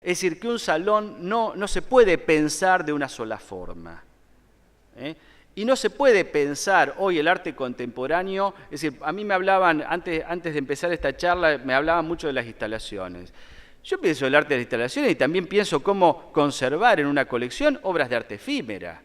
Es decir, que un salón no se puede pensar de una sola forma. Y no se puede pensar hoy el arte contemporáneo, es decir, a mí me hablaban, antes de empezar esta charla, me hablaban mucho de las instalaciones. Yo pienso el arte de las instalaciones y también pienso cómo conservar en una colección obras de arte efímera.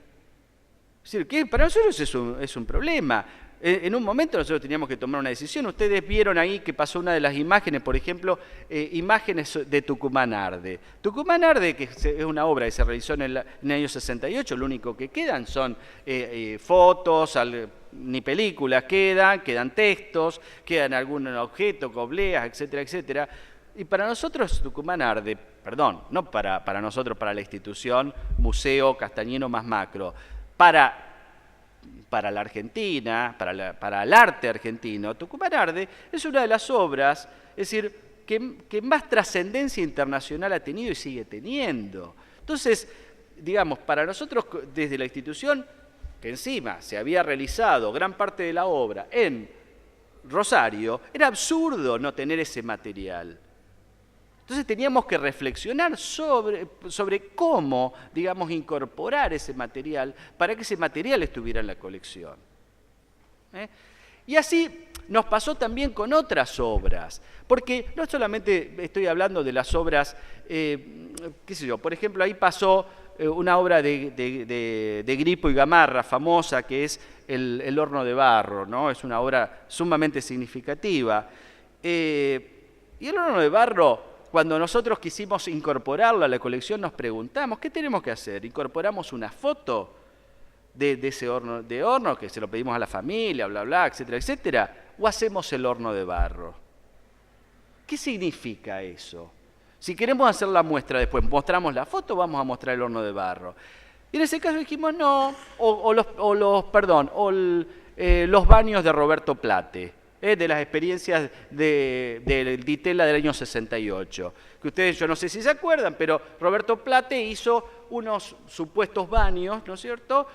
Es decir, que para nosotros es un problema. En un momento nosotros teníamos que tomar una decisión. Ustedes vieron ahí que pasó una de las imágenes, por ejemplo, imágenes de Tucumán Arde. Tucumán Arde, que es una obra que se realizó en el año 68, lo único que quedan son fotos, ni películas quedan textos, quedan algún objeto, obleas, etcétera, etcétera. Y para nosotros Tucumán Arde, perdón, no para nosotros, para la institución Museo Castañino más Macro, para la Argentina, para el arte argentino, Tucumán Arde es una de las obras, es decir, que más trascendencia internacional ha tenido y sigue teniendo. Entonces, digamos, para nosotros desde la institución, que encima se había realizado gran parte de la obra en Rosario, era absurdo no tener ese material. Entonces teníamos que reflexionar sobre cómo, digamos, incorporar ese material para que ese material estuviera en la colección. Y así nos pasó también con otras obras, porque no solamente estoy hablando de las obras, qué sé yo, por ejemplo, ahí pasó una obra de Grippo y Gamarra famosa, que es el horno de barro, ¿no? Es una obra sumamente significativa. Y el horno de barro, cuando nosotros quisimos incorporarlo a la colección, nos preguntamos, ¿qué tenemos que hacer? ¿Incorporamos una foto de ese horno, que se lo pedimos a la familia, bla, bla, etcétera, etcétera? ¿O hacemos el horno de barro? ¿Qué significa eso? Si queremos hacer la muestra después, mostramos la foto, vamos a mostrar el horno de barro. Y en ese caso dijimos no, los baños de Roberto Plate. De las experiencias del Di Tella del año 68. Que ustedes, yo no sé si se acuerdan, pero Roberto Plate hizo unos supuestos baños, ¿no es cierto?,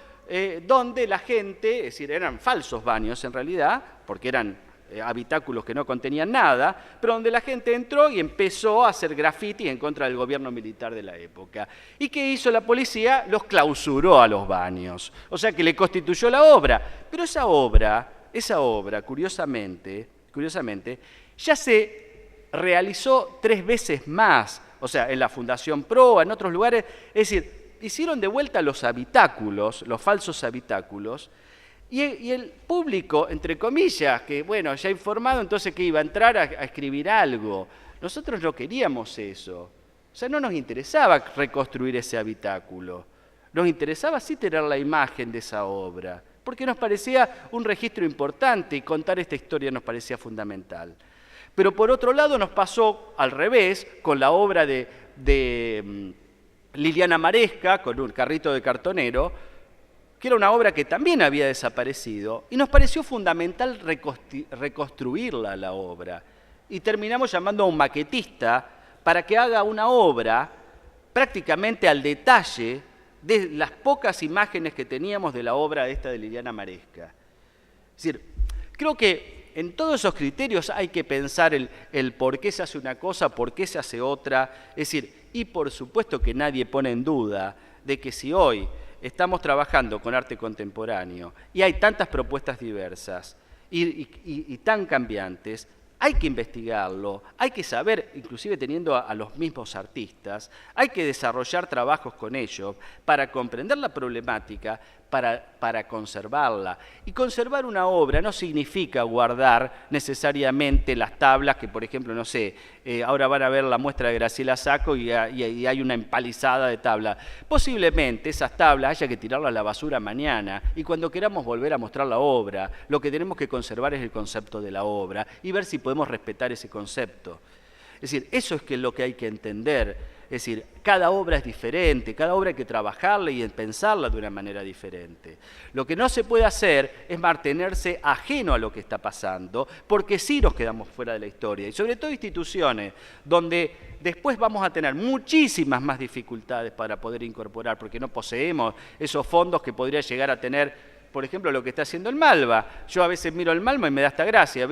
donde la gente, es decir, eran falsos baños en realidad, porque eran habitáculos que no contenían nada, pero donde la gente entró y empezó a hacer graffiti en contra del gobierno militar de la época. ¿Y qué hizo la policía? Los clausuró a los baños. O sea que le constituyó la obra. Pero esa obra, curiosamente, ya se realizó 3 veces más, o sea, en la Fundación Proa, en otros lugares, es decir, hicieron de vuelta los habitáculos, los falsos habitáculos, y el público, entre comillas, que bueno, ya informado, entonces que iba a entrar a escribir algo. Nosotros no queríamos eso, o sea, no nos interesaba reconstruir ese habitáculo, nos interesaba sí tener la imagen de esa obra, porque nos parecía un registro importante y contar esta historia nos parecía fundamental. Pero por otro lado nos pasó al revés con la obra de Liliana Maresca, con un carrito de cartonero, que era una obra que también había desaparecido, y nos pareció fundamental reconstruirla, la obra. Y terminamos llamando a un maquetista para que haga una obra prácticamente al detalle de las pocas imágenes que teníamos de la obra esta de Liliana Maresca. Es decir, creo que en todos esos criterios hay que pensar el por qué se hace una cosa, por qué se hace otra. Es decir, y por supuesto que nadie pone en duda de que si hoy estamos trabajando con arte contemporáneo y hay tantas propuestas diversas y tan cambiantes, hay que investigarlo, hay que saber, inclusive teniendo a los mismos artistas, hay que desarrollar trabajos con ellos para comprender la problemática, para conservarla. Y conservar una obra no significa guardar necesariamente las tablas que, por ejemplo, no sé, ahora van a ver la muestra de Graciela Sacco y hay una empalizada de tablas. Posiblemente esas tablas haya que tirarlas a la basura mañana y cuando queramos volver a mostrar la obra, lo que tenemos que conservar es el concepto de la obra y ver si podemos respetar ese concepto. Es decir, eso es lo que hay que entender. Es decir, cada obra es diferente, cada obra hay que trabajarla y pensarla de una manera diferente. Lo que no se puede hacer es mantenerse ajeno a lo que está pasando, porque sí nos quedamos fuera de la historia. Y sobre todo instituciones donde después vamos a tener muchísimas más dificultades para poder incorporar, porque no poseemos esos fondos que podría llegar a tener, por ejemplo, lo que está haciendo el Malva. Yo a veces miro el Malva y me da esta gracia,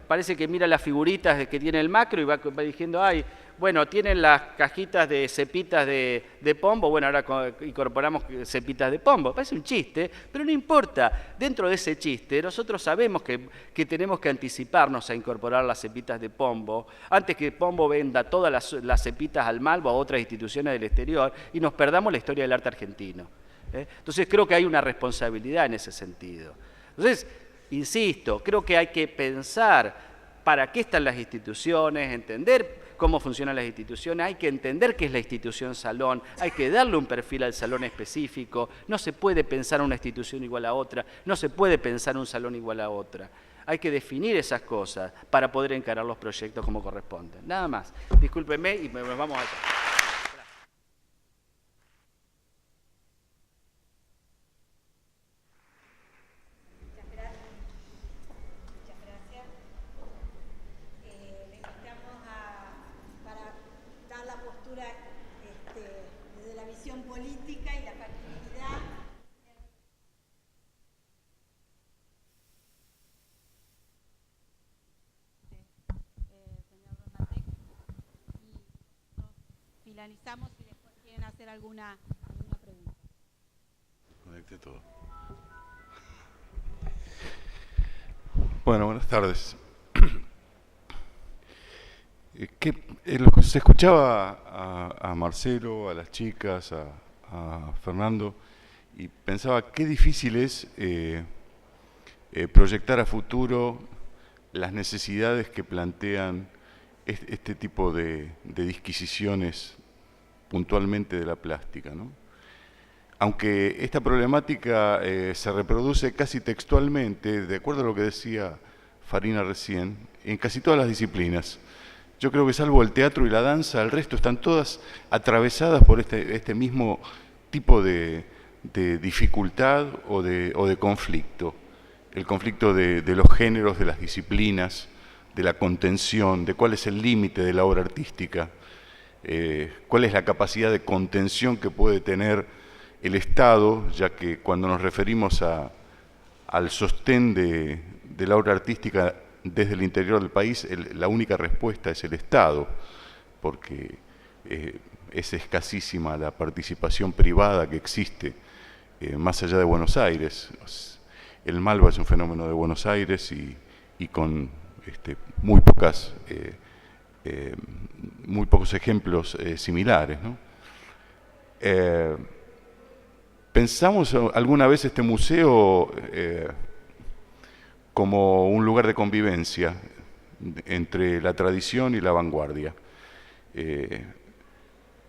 parece que mira las figuritas que tiene el Macro y va diciendo, ay, bueno, tienen las cajitas de cepitas de pombo, bueno, ahora incorporamos cepitas de pombo. Parece un chiste, pero no importa. Dentro de ese chiste, nosotros sabemos que tenemos que anticiparnos a incorporar las cepitas de pombo, antes que Pombo venda todas las cepitas al Malva o a otras instituciones del exterior y nos perdamos la historia del arte argentino. Entonces creo que hay una responsabilidad en ese sentido. Entonces, insisto, creo que hay que pensar para qué están las instituciones, entender cómo funcionan las instituciones, hay que entender qué es la institución salón, hay que darle un perfil al salón específico, no se puede pensar una institución igual a otra, no se puede pensar un salón igual a otra. Hay que definir esas cosas para poder encarar los proyectos como corresponden. Nada más. Discúlpenme y nos vamos allá. Política y la factibilidad. Señor Romatec, y finalizamos y después quieren hacer alguna pregunta. Conecte todo. Bueno, buenas tardes. Se escuchaba a Marcelo, a las chicas, a Fernando, y pensaba qué difícil es proyectar a futuro las necesidades que plantean este tipo de disquisiciones puntualmente de la plástica, ¿no? Aunque esta problemática se reproduce casi textualmente, de acuerdo a lo que decía Farina recién, en casi todas las disciplinas. Yo creo que salvo el teatro y la danza, el resto están todas atravesadas por este mismo tipo de dificultad o de conflicto. El conflicto de los géneros, de las disciplinas, de la contención, de cuál es el límite de la obra artística, cuál es la capacidad de contención que puede tener el Estado, ya que cuando nos referimos al sostén de la obra artística desde el interior del país, la única respuesta es el Estado, porque es escasísima la participación privada que existe más allá de Buenos Aires. El Malva es un fenómeno de Buenos Aires y con muy pocos ejemplos similares, ¿no? Pensamos alguna vez este museo como un lugar de convivencia entre la tradición y la vanguardia.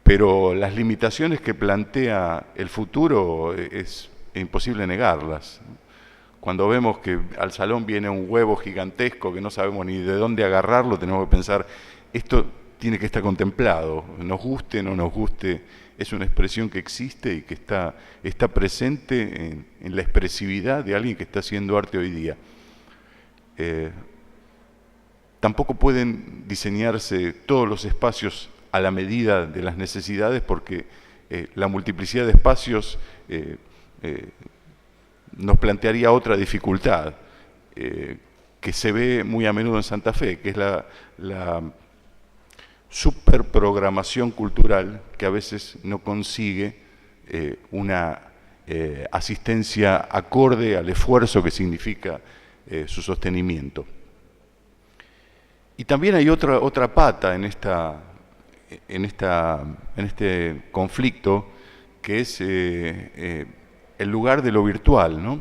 Pero las limitaciones que plantea el futuro es imposible negarlas. Cuando vemos que al salón viene un huevo gigantesco que no sabemos ni de dónde agarrarlo, tenemos que pensar, esto tiene que estar contemplado, nos guste, no nos guste, es una expresión que existe y que está presente en la expresividad de alguien que está haciendo arte hoy día. Tampoco pueden diseñarse todos los espacios a la medida de las necesidades porque la multiplicidad de espacios nos plantearía otra dificultad que se ve muy a menudo en Santa Fe, que es la superprogramación cultural que a veces no consigue una asistencia acorde al esfuerzo que significa su sostenimiento. Y también hay otra pata en este conflicto, que es el lugar de lo virtual, ¿no?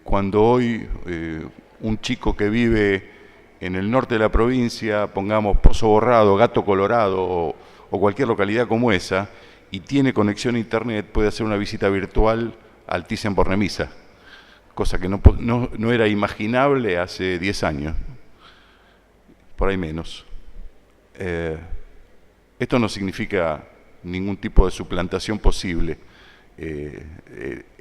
Cuando hoy un chico que vive en el norte de la provincia, pongamos Pozo Borrado, Gato Colorado o cualquier localidad como esa, y tiene conexión a internet, puede hacer una visita virtual al Thyssen-Bornemisza, cosa que no era imaginable hace 10 años, por ahí menos. Esto no significa ningún tipo de suplantación posible.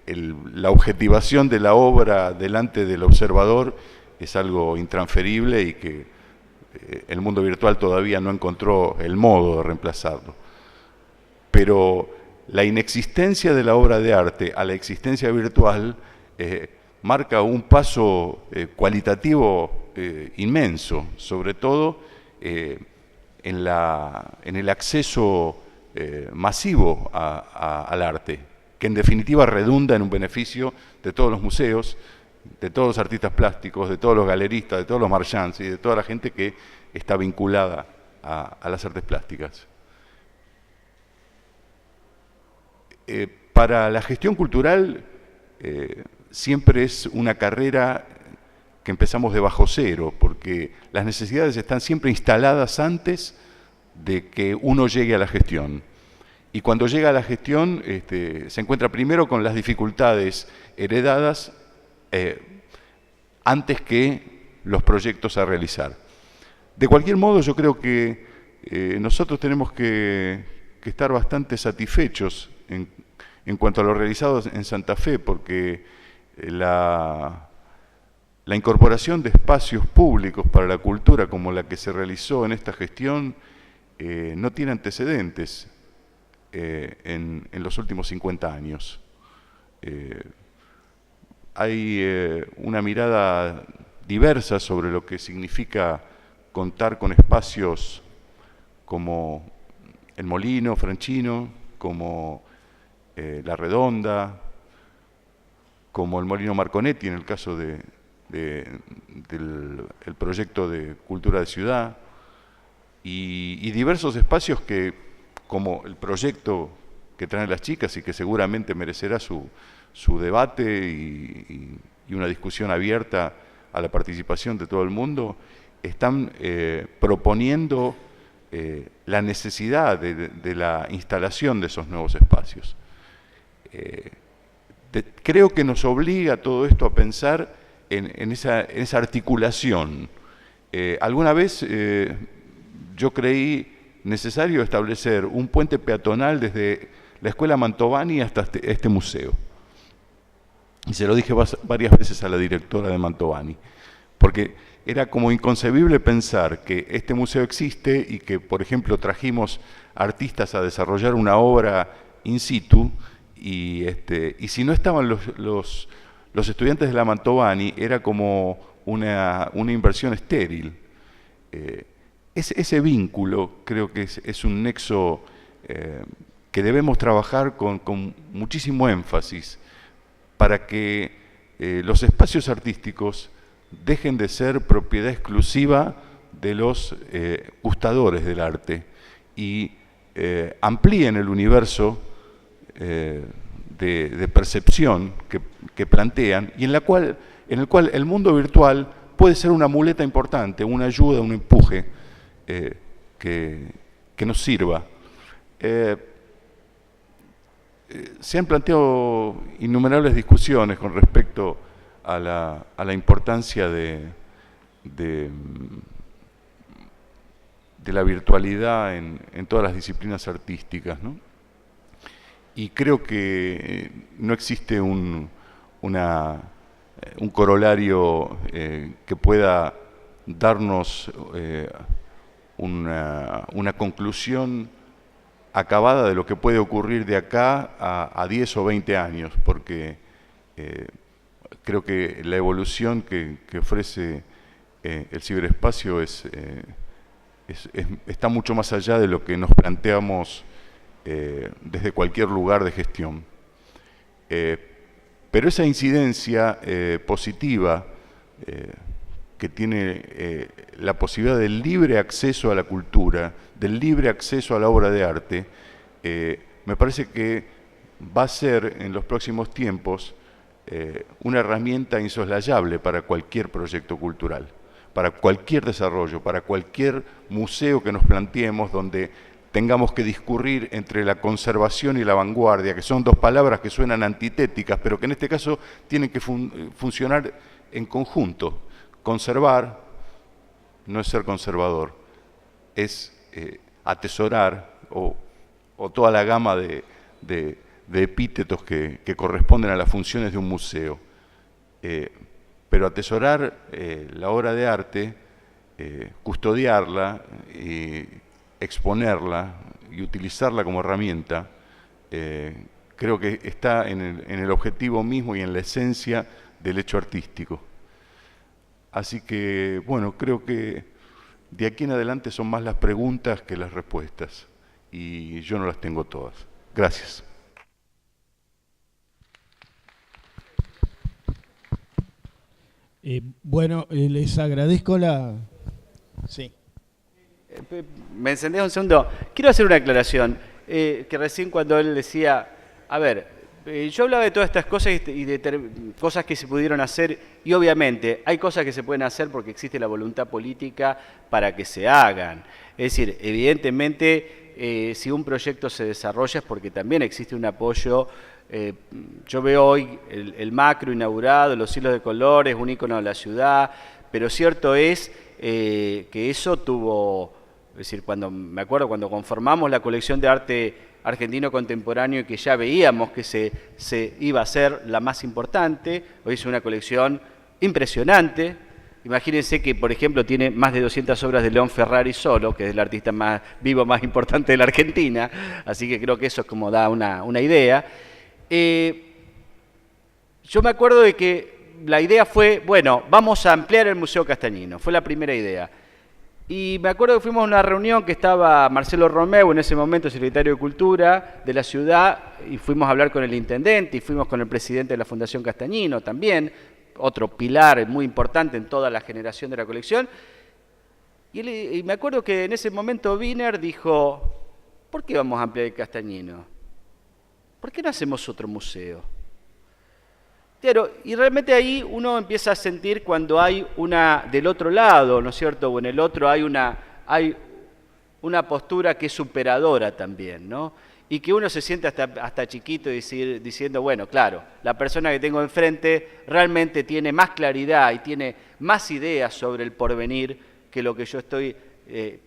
La objetivación de la obra delante del observador es algo intransferible y que el mundo virtual todavía no encontró el modo de reemplazarlo. Pero la inexistencia de la obra de arte a la existencia virtual marca un paso cualitativo inmenso, sobre todo en el acceso masivo al arte, que en definitiva redunda en un beneficio de todos los museos, de todos los artistas plásticos, de todos los galeristas, de todos los marchands y de toda la gente que está vinculada a las artes plásticas. Para la gestión cultural siempre es una carrera que empezamos de bajo cero, porque las necesidades están siempre instaladas antes de que uno llegue a la gestión. Y cuando llega a la gestión se encuentra primero con las dificultades heredadas antes que los proyectos a realizar. De cualquier modo, yo creo que nosotros tenemos que estar bastante satisfechos en cuanto a lo realizado en Santa Fe, porque la incorporación de espacios públicos para la cultura como la que se realizó en esta gestión no tiene antecedentes en los últimos 50 años. Hay una mirada diversa sobre lo que significa contar con espacios como el Molino Franchino, como La Redonda, como el Molino Marconetti en el caso del proyecto de Cultura de Ciudad, y diversos espacios que, como el proyecto que traen las chicas y que seguramente merecerá su debate y una discusión abierta a la participación de todo el mundo, están proponiendo la necesidad de la instalación de esos nuevos espacios. Creo que nos obliga todo esto a pensar en esa articulación. Alguna vez yo creí necesario establecer un puente peatonal desde la Escuela Mantovani hasta este museo. Y se lo dije varias veces a la directora de Mantovani, porque era como inconcebible pensar que este museo existe y que, por ejemplo, trajimos artistas a desarrollar una obra in situ, y si no estaban los estudiantes de la Mantovani, era como una inversión estéril. Ese vínculo creo que es un nexo que debemos trabajar con muchísimo énfasis para que los espacios artísticos dejen de ser propiedad exclusiva de los gustadores del arte y amplíen el universo de percepción que plantean y en el cual el mundo virtual puede ser una muleta importante, una ayuda, un empuje que nos sirva. Se han planteado innumerables discusiones con respecto a la importancia de la virtualidad en todas las disciplinas artísticas, ¿no? Y creo que no existe un corolario que pueda darnos una conclusión acabada de lo que puede ocurrir de acá a 10 o 20 años, porque creo que la evolución que ofrece el ciberespacio está mucho más allá de lo que nos planteamos desde cualquier lugar de gestión. Pero esa incidencia positiva que tiene la posibilidad del libre acceso a la cultura, del libre acceso a la obra de arte, me parece que va a ser en los próximos tiempos una herramienta insoslayable para cualquier proyecto cultural, para cualquier desarrollo, para cualquier museo que nos planteemos donde tengamos que discurrir entre la conservación y la vanguardia, que son dos palabras que suenan antitéticas, pero que en este caso tienen que funcionar en conjunto. Conservar no es ser conservador, es atesorar o toda la gama de epítetos que corresponden a las funciones de un museo. Pero atesorar la obra de arte, custodiarla, exponerla y utilizarla como herramienta, creo que está en el objetivo mismo y en la esencia del hecho artístico. Así que, bueno, creo que de aquí en adelante son más las preguntas que las respuestas, y yo no las tengo todas. Gracias. Bueno, les agradezco la... Sí. Me encendés un segundo. Quiero hacer una aclaración, que recién cuando él decía, a ver, yo hablaba de todas estas cosas y de cosas que se pudieron hacer, y obviamente hay cosas que se pueden hacer porque existe la voluntad política para que se hagan. Es decir, evidentemente, si un proyecto se desarrolla es porque también existe un apoyo. Yo veo hoy el macro inaugurado, los hilos de colores, un ícono de la ciudad, pero cierto es que eso tuvo, es decir, me acuerdo cuando conformamos la colección de arte argentino contemporáneo y que ya veíamos que se iba a ser la más importante, hoy es una colección impresionante. Imagínense que, por ejemplo, tiene más de 200 obras de León Ferrari solo, que es el artista más vivo, más importante de la Argentina, así que creo que eso es como da una idea. Yo me acuerdo de que la idea fue, bueno, vamos a ampliar el Museo Castañino, fue la primera idea. Y me acuerdo que fuimos a una reunión que estaba Marcelo Romeu, en ese momento secretario de Cultura de la ciudad, y fuimos a hablar con el intendente y fuimos con el presidente de la Fundación Castañino también, otro pilar muy importante en toda la generación de la colección. Y me acuerdo que en ese momento Wiener dijo, ¿por qué vamos a ampliar el Castañino? ¿Por qué no hacemos otro museo? Claro, y realmente ahí uno empieza a sentir cuando hay del otro lado, ¿no es cierto? O en el otro hay una postura que es superadora también, ¿no? Y que uno se siente hasta chiquito diciendo, bueno, claro, la persona que tengo enfrente realmente tiene más claridad y tiene más ideas sobre el porvenir que lo que yo estoy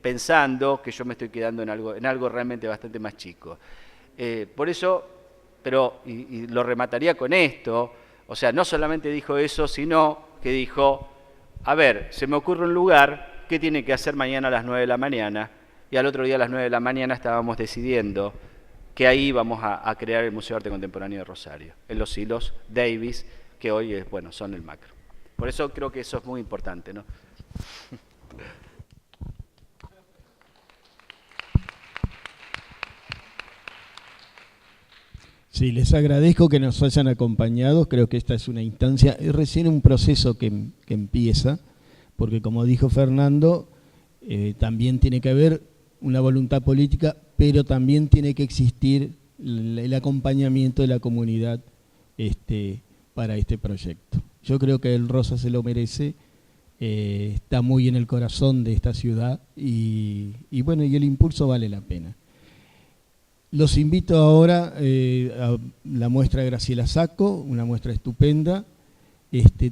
pensando, que yo me estoy quedando en algo realmente bastante más chico. Por eso, pero y lo remataría con esto, o sea, no solamente dijo eso, sino que dijo, a ver, se me ocurre un lugar, ¿qué tiene que hacer mañana a las 9 de la mañana? Y al otro día a las 9 de la mañana estábamos decidiendo que ahí vamos a crear el Museo de Arte Contemporáneo de Rosario, en los hilos Davis, que hoy son el macro. Por eso creo que eso es muy importante, ¿no? Sí, les agradezco que nos hayan acompañado. Creo que esta es una instancia, es recién un proceso que empieza, porque como dijo Fernando, también tiene que haber una voluntad política, pero también tiene que existir el acompañamiento de la comunidad para este proyecto. Yo creo que el Rosa se lo merece, está muy en el corazón de esta ciudad y bueno, y el impulso vale la pena. Los invito ahora a la muestra Graciela Sacco, una muestra estupenda.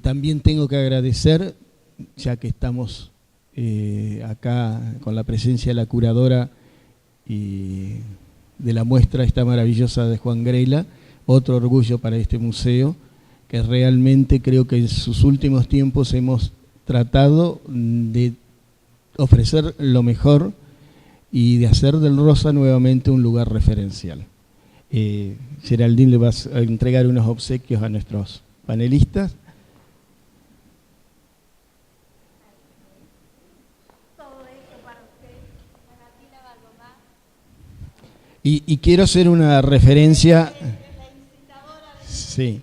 También tengo que agradecer, ya que estamos acá con la presencia de la curadora y de la muestra esta maravillosa de Juan Grela, otro orgullo para este museo, que realmente creo que en sus últimos tiempos hemos tratado de ofrecer lo mejor y de hacer del Rosa nuevamente un lugar referencial. Geraldine le va a entregar unos obsequios a nuestros panelistas. Y quiero hacer una referencia. Sí.